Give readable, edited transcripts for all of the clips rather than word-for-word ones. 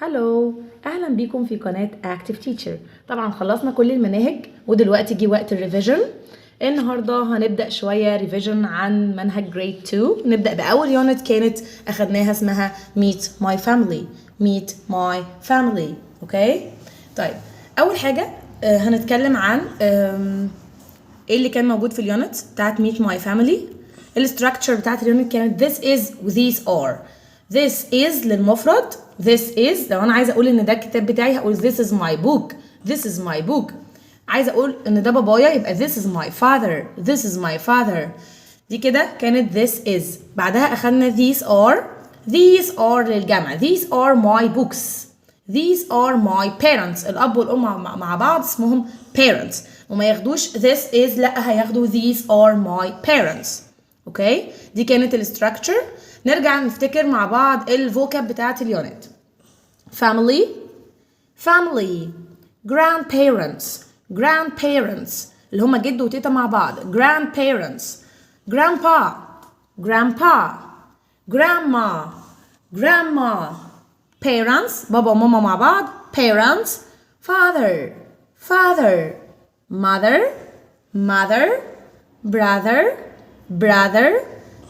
هلو، اهلا بيكم في قناة Active Teacher. طبعا خلصنا كل المناهج ودلوقتي جه وقت الريفيجن. النهارده هنبدأ شوية ريفيجن عن منهج جريد 2. نبدأ بأول يونت كانت اخدناها اسمها Meet My Family. Meet My Family. اوكي؟ طيب اول حاجة هنتكلم عن ايه اللي كان موجود في اليونت بتاعت Meet My Family. الستراكشر بتاعت اليونت كانت this is these are. This is للمفرد. This is لو انا عايزه اقول ان ده الكتاب بتاعي هقول this is my book. This is my book. عايزه اقول ان ده بابايا يبقى this is my father. This is my father. دي كده كانت this is. بعدها اخدنا these are. These are للجمع. These are my books. These are my parents. الاب والام مع بعض اسمهم parents وما ياخدوش this is، لا هياخدوا these are my parents. اوكي؟ دي كانت الستراكشر. نرجع نفتكر مع بعض الفوكاب بتاعت اليونت. family family grandparents grandparents اللي هما جد وتيتا مع بعض grandparents grandpa grandpa grandma grandma parents بابا وماما مع بعض parents father father mother mother brother brother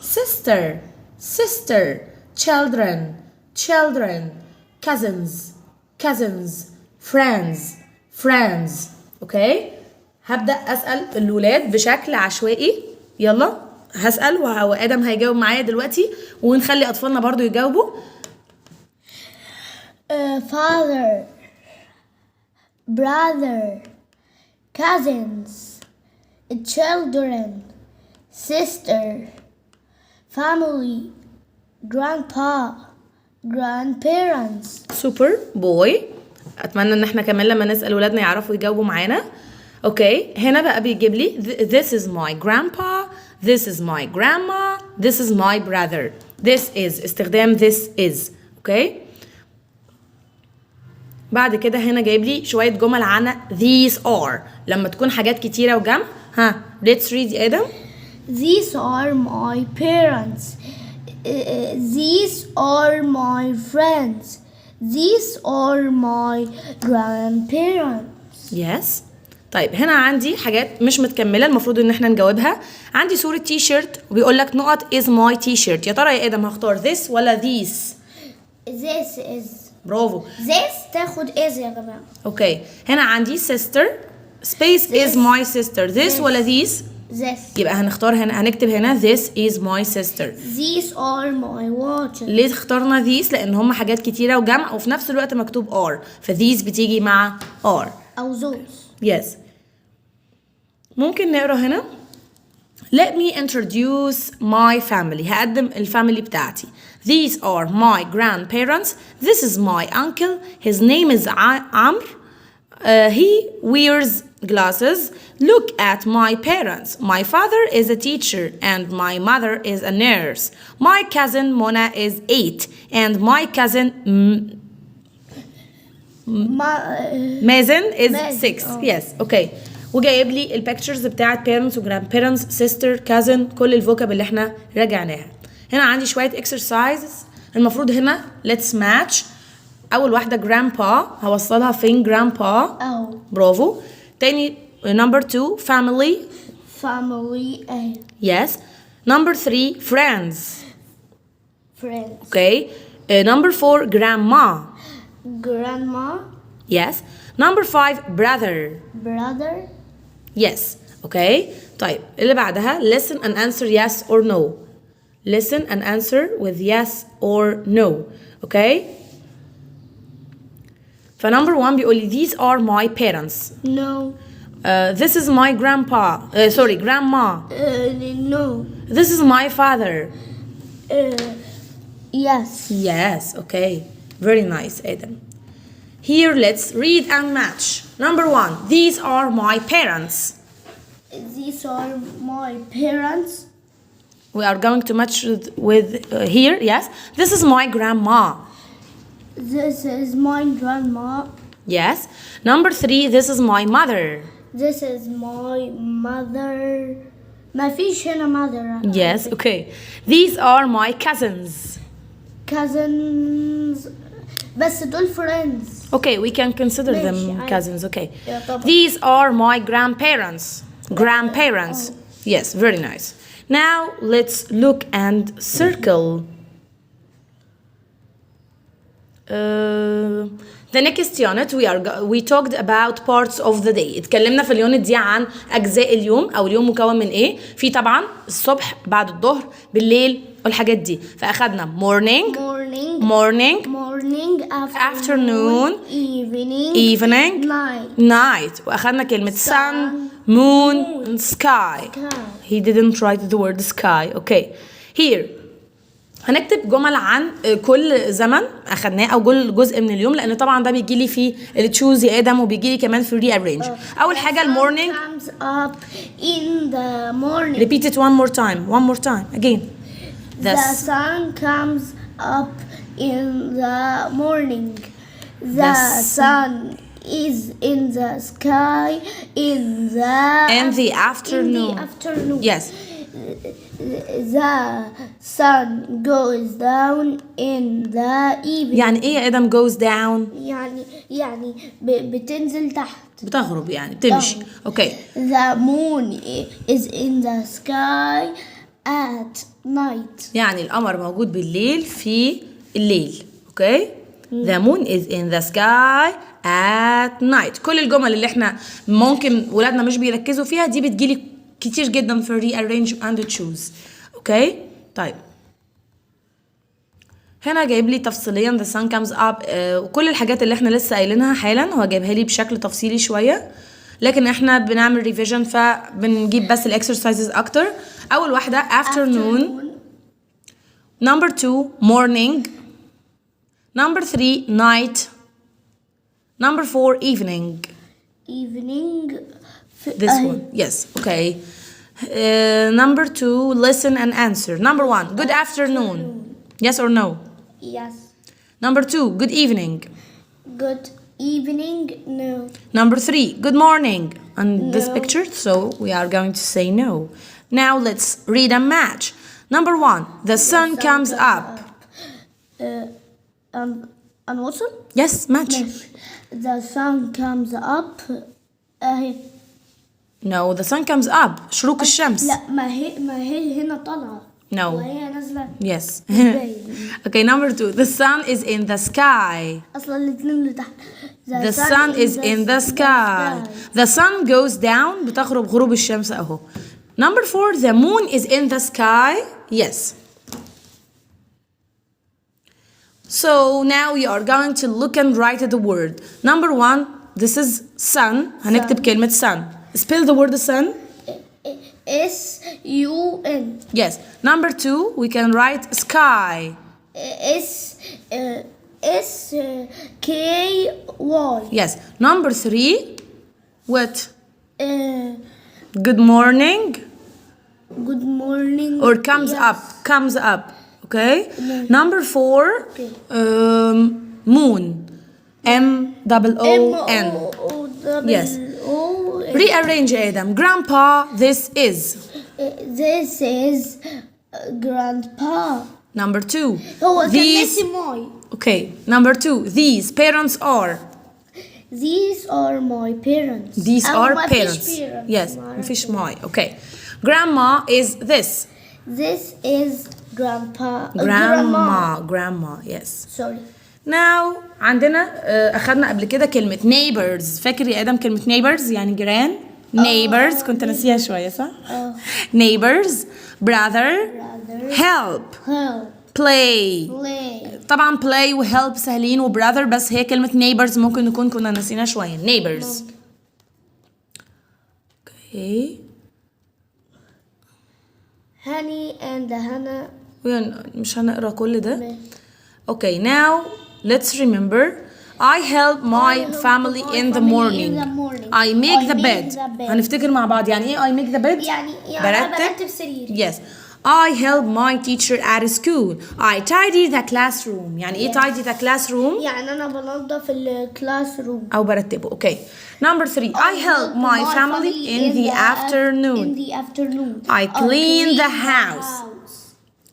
sister sister children children cousins cousins friends friends. اوكي، هبدأ أسأل الولاد بشكل عشوائي. يلا هسأل وآدم هيجاوب معايا دلوقتي ونخلي أطفالنا برضو يجاوبوا. Father brother cousins children sister family grandpa grandparents. سوبر بوي. اتمنى ان احنا كمان لما نسال ولادنا يعرفوا يجاوبوا معانا. اوكي، هنا بقى بيجيب لي this is my grandpa this is my grandma this is my brother. this is استخدام this is. اوكي، بعد كده هنا جايب لي شويه جمل عن these are لما تكون حاجات كتيره وجمع. let's read يا ادم. These are my parents. These are my friends. These are my grandparents. yes. طيب هنا عندي حاجات مش متكملة المفروض ان احنا نجاوبها. عندي صورة تي شيرت وبيقول لك نقط is my t-shirt. يا ترى يا ادم هختار this ولا these؟ This is. برافو. This تاخد is يا جماعة. اوكي، هنا عندي sister space This. is my sister. this ولا these؟ This. يبقى هنختار هنا هنكتب هنا this is my sister. These are my watches. ليه اخترنا these؟ لان هم حاجات كتيرة وجمع وفي نفس الوقت مكتوب are، فthese بتيجي مع are. أو those. yes. ممكن نقرا هنا let me introduce my family. هقدم الفاميلي بتاعتي. these are my grandparents. this is my uncle. his name is عمرو. he wears glasses. look at my parents. my father is a teacher and my mother is a nurse. my cousin Mona is 8 and my cousin Mazen is 6. yes. okay. وجايب لي البيكتشرز بتاعت parents و grandparents sister cousin كل الفوكاب اللي احنا راجعناها. هنا عندي شوية exercises. المفروض هنا let's match. أول واحدة grandpa هوصلها فين grandpa. أو. برافو. تاني number 2 family. family A. yes. number 3 friends. friends. okay. number 4 grandma. grandma. yes. number 5 brother. brother. yes. okay. طيب اللي بعدها listen and answer yes or no. listen and answer with yes or no. okay. فنمبر 1 بيقول لي these are my parents. no. this is my grandpa. sorry grandma. no. this is my father. yes. yes. okay. very nice Adam. Here let's read and match. Number 1 these are my parents. These are my parents. We are going to match with here. yes. This is my grandma. This is my grandma. yes. number 3 this is my mother. This is my mother. ما فيش هنا mother. yes. okay. these are my cousins. cousins. بس دول friends. Okay, we can consider them ماشي، cousins. Okay. يعتبر. These are my grandparents. Grandparents. Yes, very nice. Now let's look and circle. The next unit we talked about parts of the day. اتكلمنا في اليونت دي عن اجزاء اليوم او اليوم مكون من ايه. في طبعا الصبح، بعد الظهر، بالليل والحاجات دي. فاخدنا morning, afternoon, evening, night. واخدنا كلمة sun, moon, and sky. He didn't write the word sky. Okay. Here هنكتب جمل عن كل زمن اخدناه او كل جزء من اليوم، لان طبعا ده بيجي لي في التشوز يا ادم وبيجي لي كمان في rearrange. اول حاجه المورنينج. comes up in the morning. Repeat it one more time again. The sun comes up in the morning. The sun is in the sky in the afternoon. Yes. The sun goes down in the evening. يعني ايه يا ادم goes down؟ يعني بتنزل تحت، بتغرب يعني بتمشي. اوكي. The moon is in the sky at night. يعني القمر موجود بالليل في الليل. اوكي. The moon is in the sky at night. كل الجمل اللي احنا ممكن ولادنا مش بيركزوا فيها دي بتجيلي كتير جدا في rearrange and choose. اوكي. طيب هنا جايب لي تفصيليا the sun comes up وكل الحاجات اللي احنا لسه قايلينها حالا هو جايبها لي بشكل تفصيلي شويه، لكن احنا بنعمل ريفيجن فبنجيب بس الاكسرسايزز اكتر. اول واحده afternoon. number 2 morning. number 3 night. number 4 evening. This one. Yes. Okay. Number 2 listen and answer. Number 1 good afternoon. Yes or no? Yes. Number 2 good evening. Good evening. No. Number 3 good morning. On this picture, so we are going to say no. Now let's read and match. Number 1 the sun comes up. And what's it? Yes, match. The sun comes up. No, the sun comes up. شروق الشمس. لا ما هي هنا طالعة. No. وهي نازلة. Yes. Okay, number 2 the sun is in the sky. أصلا الاتنين اللي تحت. The sun is in the sky. The sun goes down. بتغرب غروب الشمس اهو. Number 4 the moon is in the sky. Yes. So now we are going to look and write the word. Number 1 this is sun. هنكتب كلمة sun. Spell the word sun. S-U-N. Yes. Number 2 we can write sky. S-K-Y. Yes. Number 3 what? Good morning. Good morning. Or comes up. Comes up. Okay. Number 4 moon. M-O-O-N. Yes. Rearrange Adam. Grandpa this is. This is grandpa. Number 2 هو كان these. ناسي ماي. Okay. Number 2 these parents are. These are my parents. These أو are ما فيش parents. parents. Yes. مفيش my. Okay. Grandma is this. This is grandpa. Grandma. Yes. Sorry. Now عندنا أخدنا قبل كده كلمة neighbors. فاكر يا آدم كلمة neighbors يعني جيران؟ neighbors كنت ناسيها شوية صح؟ neighbors, brother, help, play. طبعا play و help سهلين و brother، بس هي كلمة neighbors ممكن نكون كنا ناسينها شوية. neighbors. Okay. Honey and Hannah. مش هنقرا كل ده. Okay, now let's remember. I help my family in the morning. I make the bed. هنفتكر مع بعض يعني ايه I make the bed؟ يعني برتب سريري. Yes. I help my teacher at school. I tidy the classroom. يعني ايه tidy the classroom؟ يعني أنا بنظف الكلاس روم. أو برتبه. Okay. Number 3. I help my family in the afternoon. In the afternoon. I clean the house.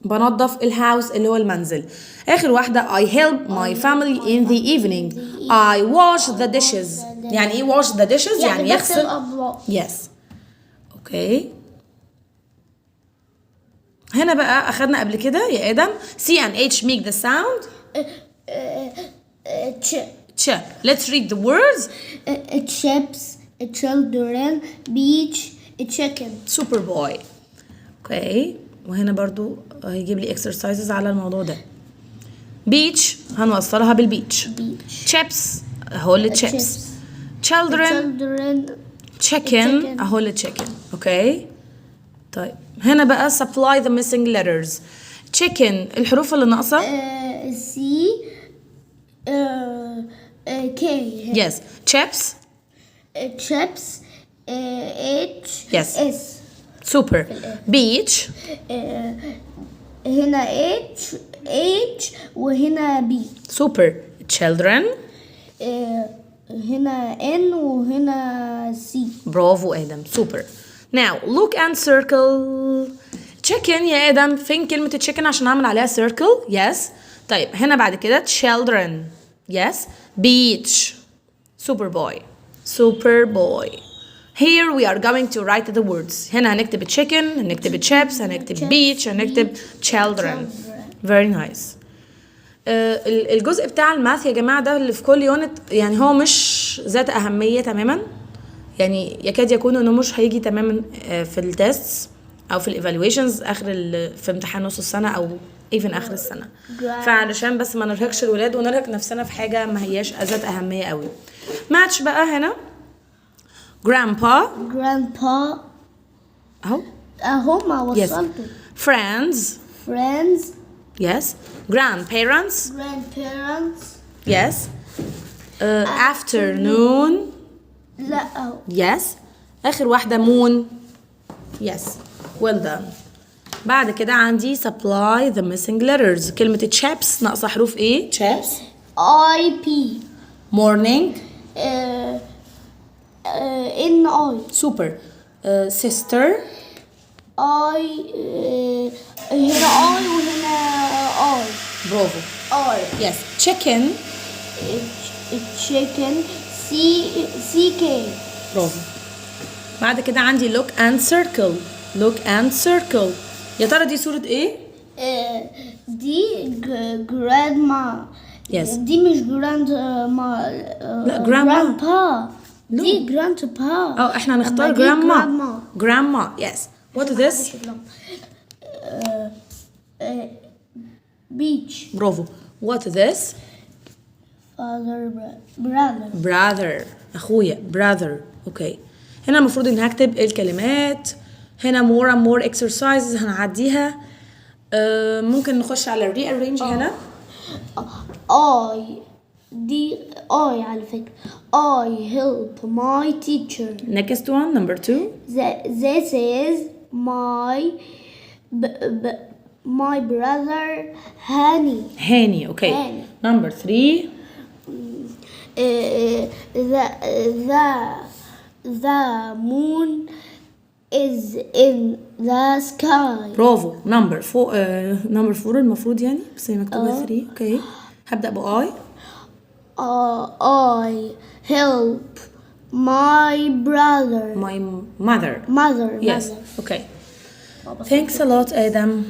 بنظف الهاوس اللي هو المنزل. آخر واحدة I help my family in the evening. I wash the dishes. يعني إيه wash the dishes؟ يعني يغسل. Yes. أوكي. هنا بقى أخدنا قبل كده يا آدم C and H make the sound. ch. Let's read the words. Chips, children, beach, chicken. Super boy. اوكي. وهنا برضو هيجيب لي exercises على الموضوع ده. beach هنوصلها بالبيتش. chips اهو اللي chips. children chicken اهو اللي chicken. اوكي. طيب هنا بقى supply the missing letters. chicken الحروف اللي ناقصة C K. yes. chips chips H yes. S. super. beach هنا H وهنا B. super. children هنا N وهنا C. برافو آدم. super. now look and circle. chicken يا آدم فين كلمة chicken عشان أعمل عليها circle؟ yes. طيب هنا بعد كده children yes. beach super boy. Here we are going to write the words. هنا هنكتب chicken هنكتب chips هنكتب beach هنكتب children. very nice. الجزء بتاع الماث يا جماعة ده اللي في كل يونت يعني هو مش ذات أهمية تماما، يعني يكاد يكون انه مش هيجي تماما في التيستس او في الايفالويشنز اخر في امتحان نص السنه او ايفن اخر السنه. فعلشان بس ما نرهقش الولاد ونرهق نفسنا في حاجه ما هياش ذات اهميه قوي. ماتش بقى هنا grandpa اهو ما وصلته. friends yes. grandparents yes. afternoon لا اهو yes. آخر واحدة moon yes. well done. بعد كده عندي supply the missing letters. كلمة chips ناقصة حروف ايه؟ chips I P. morning N I. super. sister I هنا I وهنا I. برافو. I. yes. chicken chicken C K. برافو. بعد كده عندي look and circle. يا ترى دي صورة ايه؟ دي grandma. yes. دي مش grandma. لا grandpa. دي grandpa. احنا هنختار grandma yes. what is this؟ beach. برافو. what is this؟ brother. اخويا brother. اوكي. هنا المفروض ان هكتب الكلمات. هنا more and more exercises هنعديها. ممكن نخش على rearrange هنا. دي على فكرة. I help my teacher. next one number 2. This is my brother Hani. okay. Hani. number 3. The moon is in the sky. برافو. number 4 المفروض يعني بس هي مكتوبة 3. اوكي. هبدأ ب I. I help my mother. yes. okay. thanks a lot آدم.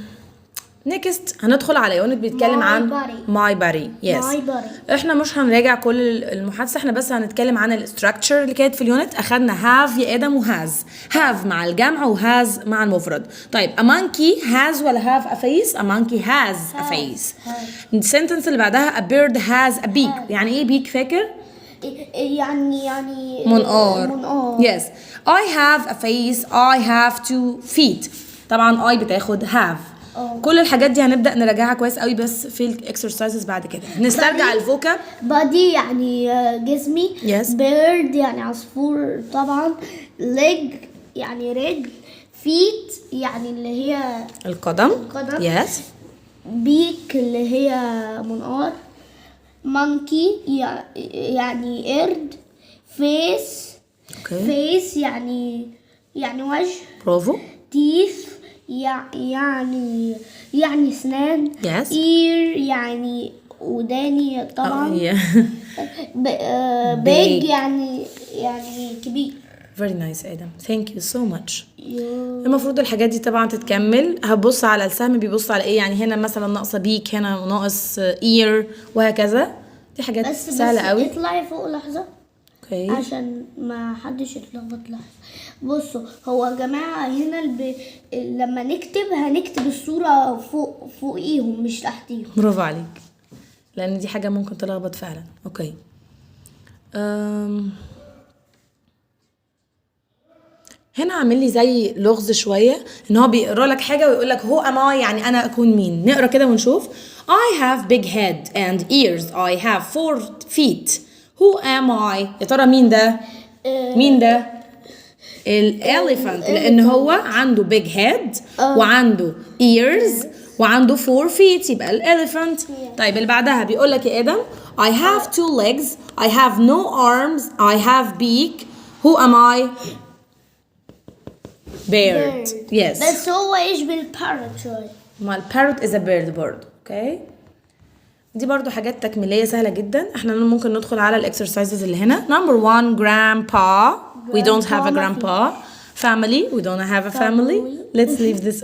next هندخل على يونت بيتكلم عن my body. yes. my body. احنا مش هنراجع كل المحادثه، احنا بس هنتكلم عن الاستراكشر اللي كانت في اليونت. اخدنا have يا ادم وهاز. have مع الجمع وهاز مع المفرد. طيب a monkey has ولا have a face؟ a monkey has a face. السنتنس اللي بعدها a bird has a beak. يعني ايه beak فاكر؟ يعني منقار. yes. I have a face. I have 2 feet. طبعا I بتاخد have. كل الحاجات دي هنبدأ نراجعها كويس قوي بس في الاكسرسايزز بعد كده. نسترجع الفوكاب. body يعني جسمي. yes. bird يعني عصفور طبعا. leg يعني رجل. feet يعني اللي هي القدم. yes. beak اللي هي منقار. monkey يعني قرد. face. okay. face يعني وجه. برافو. teeth يعني اسنان. Yes. ear يعني وداني طبعا. yeah. big يعني كبير. very nice آدم. thank you so much. المفروض الحاجات دي طبعا تتكمل. هبص على السهم بيبص على ايه، يعني هنا مثلا ناقصه بيك، هنا ناقص ear، وهكذا. دي حاجات سهله قوي. اطلعي فوق لحظه اوكي عشان ما حدش يتلخبط. لحظه بصوا، هو يا جماعه هنا لما هنكتب الصوره فوقيهم مش تحتيهم. برافو عليك، لان دي حاجه ممكن تلخبط فعلا. اوكي هنا عامل لي زي لغز شويه، ان هو بيقرا لك حاجه ويقول لك هو ام اي، يعني انا اكون مين. نقرا كده ونشوف. I have big head and ears. I have 4 feet. Who am I؟ يا ترى مين ده؟ مين ده؟ الاليفانت، لان هو عنده big head وعنده ears وعنده 4 feet، يبقى الاليفانت. طيب اللي بعدها بيقول لك يا ادم I have 2 legs. I have no arms. I have beak. Who am I؟ bird. Yes. بس هو يشبه البارت شويه. ما البارot is a bird برضه. اوكي دي برضو حاجات تكميلية سهلة جدا. احنا ممكن ندخل على الاكسرسايزز اللي هنا. number 1 grandpa. we don't have a grandpa. family. we don't have a family. let's leave this.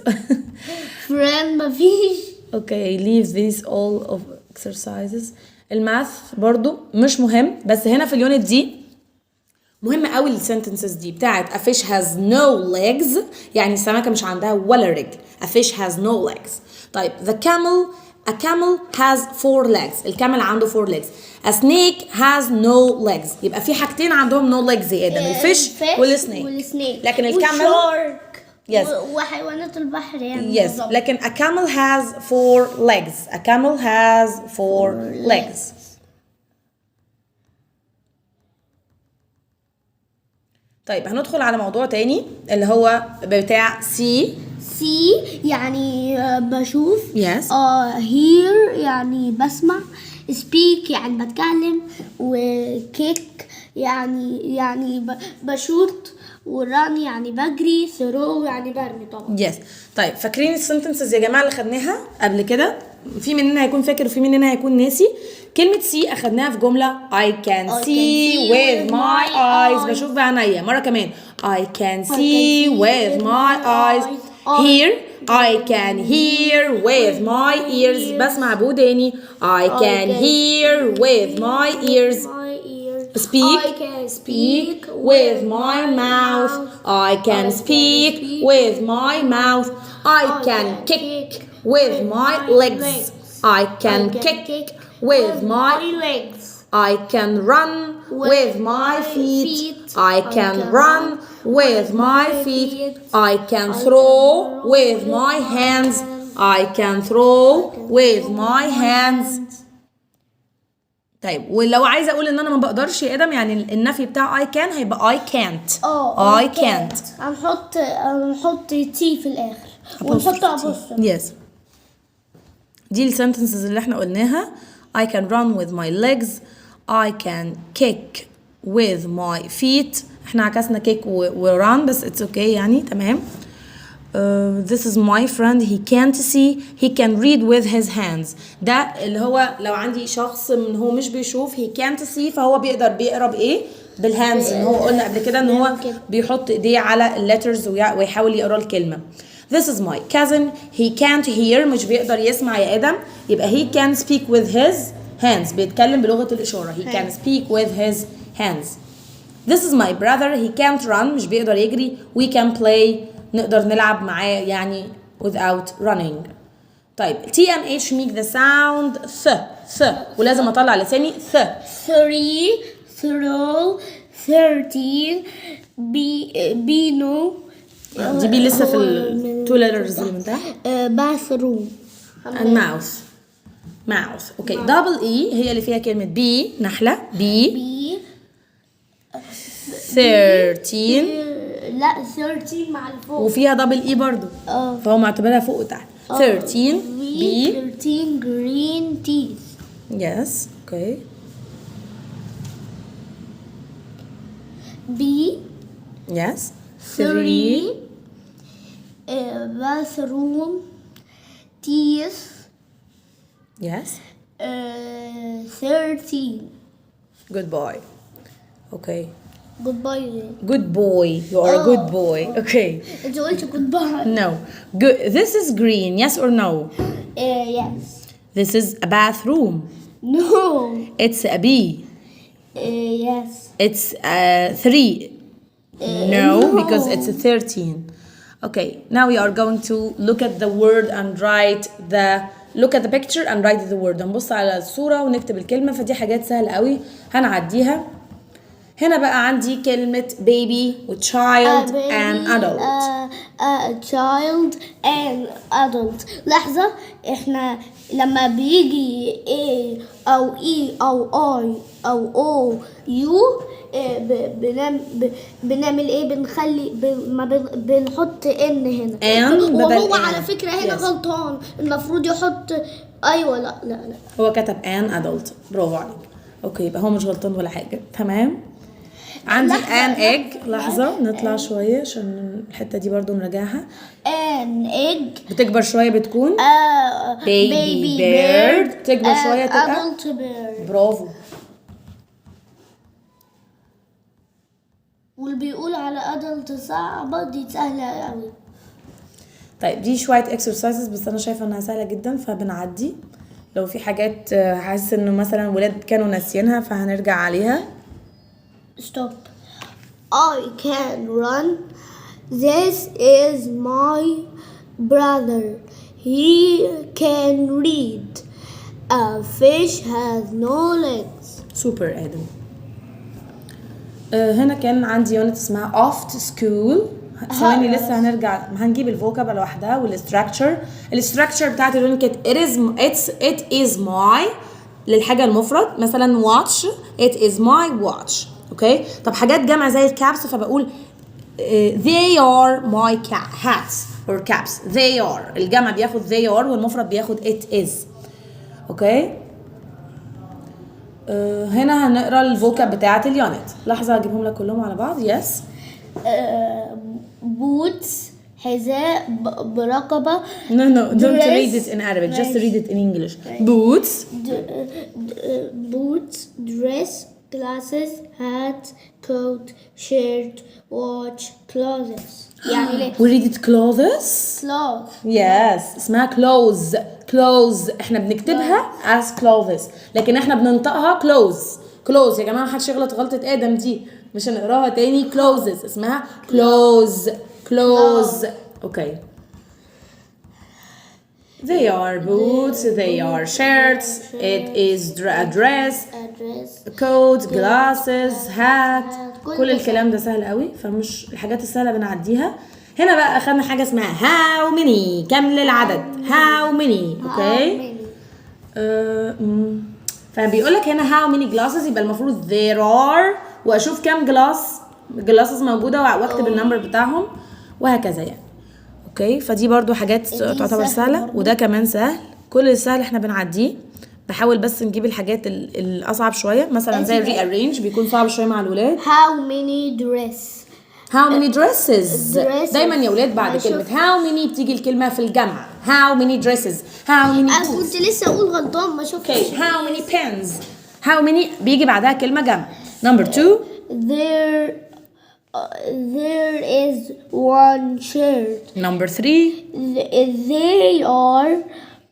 friend مفيش. okay leave these all of exercises. الماث برضو مش مهم، بس هنا في اليونت دي مهم قوي السنتنسز دي بتاعت a fish has no legs، يعني السمكة مش عندها ولا رجل. a fish has no legs. طيب a camel has 4 legs. الكامل عنده 4 legs. a snake has no legs. يبقى في حاجتين عندهم no legs يا ادم، الفيش والسنيك. لكن الكامل yes. وحيوانات البحر يعني. yes. لكن a camel has 4 legs. a camel has 4 legs. طيب هندخل على موضوع تاني اللي هو بتاع see يعني بشوف. yes. hear يعني بسمع. speak يعني بتكلم. وkick يعني بشوت. وران يعني بجري. throw يعني برمي طبعا. yes. طيب فاكرين السنتنسز يا جماعه اللي خدناها قبل كده؟ في مننا هيكون فاكر وفي مننا هيكون ناسي. كلمة see أخدناها في جملة I can see with my eyes. بشوف بعينيا. مرة كمان I can see with my eyes. Hear I can hear with my ears. بسمع بوداني. I can hear with my ears. Speak. I can speak with my mouth. I can speak with my mouth. I can kick with my legs. I can kick with my legs. I can run with my feet. I can run with my feet. I can throw with my hands. I can throw with my hands. طيب ولو عايزه اقول ان انا ما بقدرش يا ادم، يعني النفي بتاع I can هيبقى I can't. I can't. هنحط تي في الاخر ونحط apostrophe. yes. دي السنتنسز اللي احنا قلناها. I can run with my legs. I can kick with my feet. احنا عكسنا kick و run بس it's okay يعني تمام. This is my friend. He can't see. He can read with his hands. ده اللي هو لو عندي شخص من هو مش بيشوف he can't see، فهو بيقرا بايه؟ بالهاندز. ان هو قلنا قبل كده ان هو بيحط ايديه على الليترز ويحاول يقرا الكلمه. This is my cousin. He can't hear. مش بيقدر يسمع يا ادم، يبقى he can speak with his hands. بيتكلم بلغه الاشاره. He can speak with his hands. This is my brother. He can't run. مش بيقدر يجري. We can play. نقدر نلعب معاه يعني without running. طيب TMH make the sound th ولازم اطلع لساني th. 3 throw 13 بينو. دي بي لسه في ال 2 letters اللي من تحت. bathroom and mouth. اوكي double E هي اللي فيها كلمة بي نحلة. بي 13 لا 13 مع الفوق وفيها دبل اي برضو فهو معتبرها فوق وتحت. 13 بي 13 green teeth. yes okay. B yes 3 bathroom, teeth, Yes. 13. Good boy. Okay. Goodbye. Good boy. You are a good boy. Okay. انت قلت goodbye. No. Good. This is green. Yes or no? Yes. This is a bathroom. No. It's a B. Yes. It's 3. No, no. because it's a 13. Okay, now we are going to look at the word and write look at the picture and write the word. هنبص على الصورة ونكتب الكلمة، فدي حاجات سهلة قوي هنعديها. هنا بقى عندي كلمة baby و child and adult. child and adult. لحظة، احنا لما بيجي A أو E أو I أو O U بنعمل ايه؟ بنخلي بنحط ان هنا. وهو على فكرة هنا غلطان، المفروض يحط ايوه. لا هو كتب an adult. برافو عليك. اوكي، يبقى هو مش غلطان ولا حاجة. تمام. عندي an egg. لحظة نطلع شوية عشان الحتة دي برضو نراجعها. an egg بتكبر شوية بتكون baby bird. تكبر شوية تبقى adult bird. برافو. واللي بيقول على adult صعبة دي سهلة قوي. طيب دي شوية exercises بس أنا شايفة إنها سهلة جدا فبنعدي. لو في حاجات حاسس إنه مثلا ولاد كانوا ناسيينها فهنرجع عليها. Stop. I can run. This is my brother. He can read. A fish has no legs. سوبر آدم. هنا كان عندي يونت اسمها off to school. ثواني لسه هنرجع، هنجيب الفوكاب لوحدها والستراكشر. الستراكشر بتاعت اليونت كانت it is my للحاجة المفرد، مثلا watch it is my watch. اوكي. طب حاجات جمع زي الكابس فبقول they are my hats or caps. they are الجمع بياخد they are والمفرد بياخد it is. اوكي. هنا هنقرا الفوكاب بتاعت اليونت. لحظة اجيبهم لك كلهم على بعض. yes. boots حذاء برقبة. no don't read it in Arabic, just read it in English. boots boots, dress, glasses, hat, coat, shirt, watch, clothes. يعني ليه؟ we read it clothes. yes اسمها clothes. احنا بنكتبها as clothes لكن احنا بننطقها clothes. يا جماعة محدش يغلط غلطة آدم دي، مش هنقراها تاني. clothes اسمها clothes. اوكي. they are boots, they are shirts, it is a dress, coat, glasses, hat. كل الكلام ده سهل قوي فمش الحاجات السهلة بنعديها. هنا بقى اخدنا حاجة اسمها how many. كم للعدد. how many. اوكي. فبيقولك هنا how many glasses يبقى المفروض there are واشوف كم glasses موجودة واكتب النمبر بتاعهم وهكذا يعني. اوكي. فدي برضو حاجات تعتبر سهلة وده كمان سهل. كل السهل احنا بنعديه. بحاول بس نجيب الحاجات الاصعب شوية، مثلا زي rearrange بيكون صعب شوية مع الولاد. how many dresses. دايما يا ولاد بعد كلمة how many بتيجي الكلمة في الجمع. how many dresses. how many books. كنت لسه اقول غلطان ما شفتش. okay. how many pens. how many بيجي بعدها كلمة جمع. number 2 there is one shirt. number 3 they are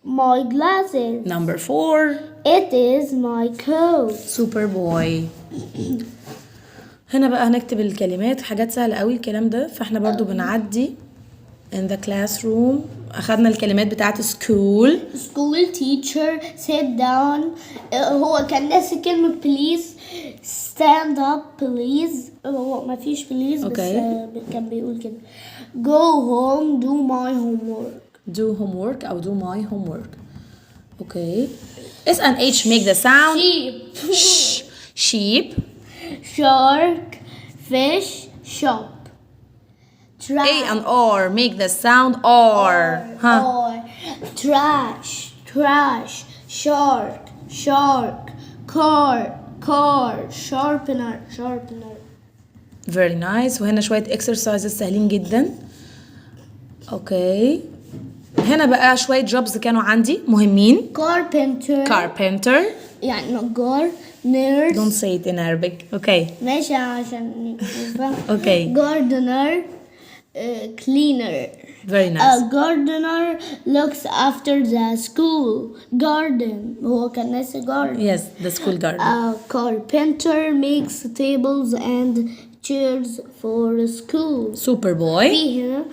my glasses. number 4 it is my coat. super boy. هنا بقى هنكتب الكلمات. حاجات سهلة قوي الكلام ده فاحنا برضو بنعدي. in the classroom أخدنا الكلمات بتاعت school teacher sit down. هو كان ناسي كلمة please. stand up please. هو ما فيش please بس كان بيقول كده. go home do my homework. أو do my homework. okay. S and H make the sound. sheep. shark, fish, shop. A and R make the sound R. Trash, shark, car, sharpener. very nice. وهنا شوية exercises سهلين جدا. اوكي. هنا بقى شوية جوبز كانوا عندي مهمين. carpenter يعني نجار. nurse. don't say it in Arabic. اوكي. ماشي عشان نفهم. اوكي. gardener. cleaner. very A nice. gardener looks after the school garden. هو كان ناسي garden. yes, the school garden. A carpenter makes tables and chairs for school. super boy. في هنا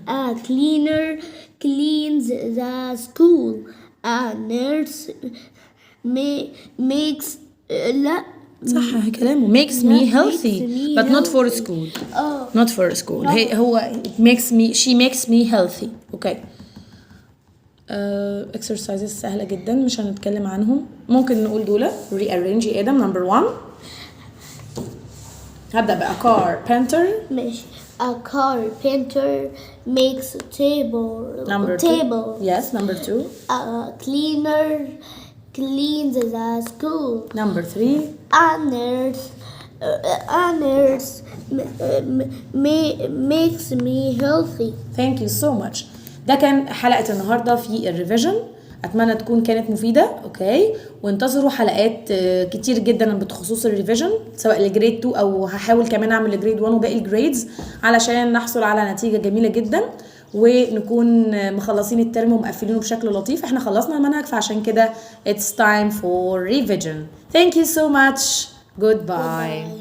a cleaner cleans the school. A nurse makes لا صح كلامه makes me healthy makes me but not for healthy. school. Oh. not for school. هو she makes me healthy. اوكي. exercises سهلة جدا مش هنتكلم عنهم. ممكن نقول دول rearrange يا آدم. number 1 هبدأ بقى carpenter. ماشي. A carpenter makes table. number 2 table. yes. number 2 A cleaner cleans the school. number 3 A nurse makes me healthy. thank you so much. ده كان حلقة النهاردة في الريفيجن. أتمنى تكون كانت مفيدة. أوكي. وانتظروا حلقات كتير جدا بخصوص الريفيجن سواء لجريد 2 أو هحاول كمان أعمل لجريد 1 وباقي الجريدز علشان نحصل على نتيجة جميلة جدا ونكون مخلصين الترم ومقفلينه بشكل لطيف. احنا خلصنا المنهج فعشان كده it's time for revision. Thank you so much. Goodbye.